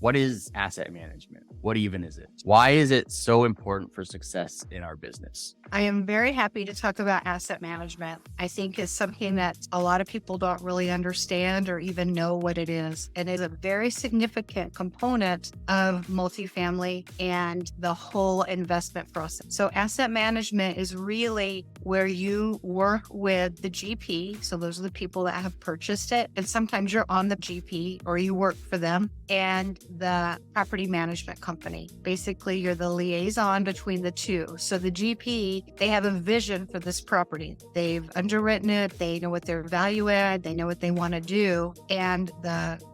What is asset management? What even is it? Why is it so important for success in our business? I am very happy to talk about asset management. I think it's something that a lot of people don't really understand or even know what it is. And it's a very significant component of multifamily and the whole investment process. So asset management is really where you work with the GP. So those are the people that have purchased it. And sometimes you're on the GP or you work for them, and the property management company. Basically, you're the liaison between the two. So the GP, they have a vision for this property. They've underwritten it. They know what their value add. They know what they want to do. And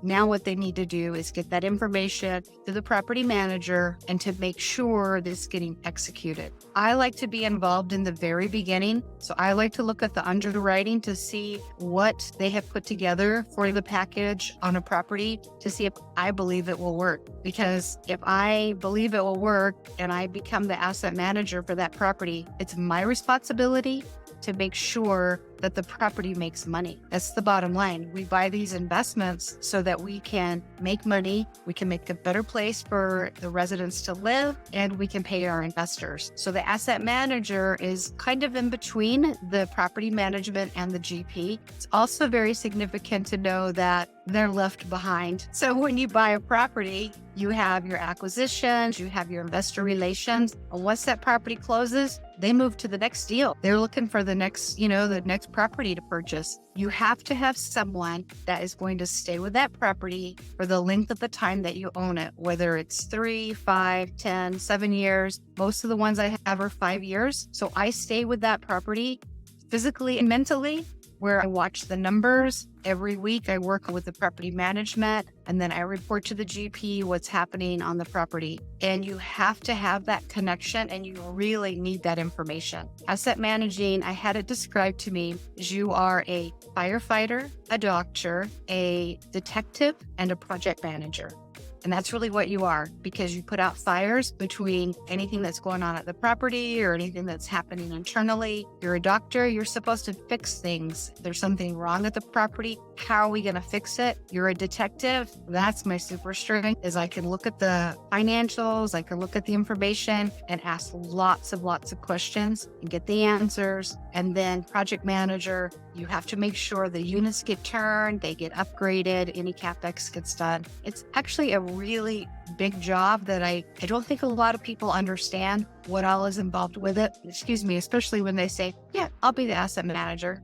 now what they need to do is get that information to the property manager and to make sure that it's getting executed. I like to be involved in the very beginning. So I like to look at the underwriting to see what they have put together for the package on a property to see if I believe it will work. Because if I believe it will work and I become the asset manager for that property, it's my responsibility to make sure that the property makes money. That's the bottom line. We buy these investments so that we can make money, we can make a better place for the residents to live, and we can pay our investors. So the asset manager is kind of in between the property management and the GP. It's also very significant to know that they're left behind. So when you buy a property, you have your acquisitions, you have your investor relations, and once that property closes, they move to the next deal. They're looking for the next property to purchase. You have to have someone that is going to stay with that property for the length of the time that you own it, whether it's 3, 5, 10, 7 years. Most of the ones I have are 5 years. So I stay with that property physically and mentally, where I watch the numbers. Every week I work with the property management, and then I report to the GP what's happening on the property. And you have to have that connection, and you really need that information. Asset managing, I had it described to me as you are a firefighter, a doctor, a detective, and a project manager. And that's really what you are, because you put out fires between anything that's going on at the property or anything that's happening internally. You're a doctor, you're supposed to fix things. There's something wrong at the property. How are we going to fix it? You're a detective. That's my super strength, is I can look at the financials, I can look at the information and ask lots of questions and get the answers. And then project manager, you have to make sure the units get turned, they get upgraded, any CapEx gets done. It's actually a really big job that I don't think a lot of people understand what all is involved with it. Excuse me, especially when they say, yeah, I'll be the asset manager.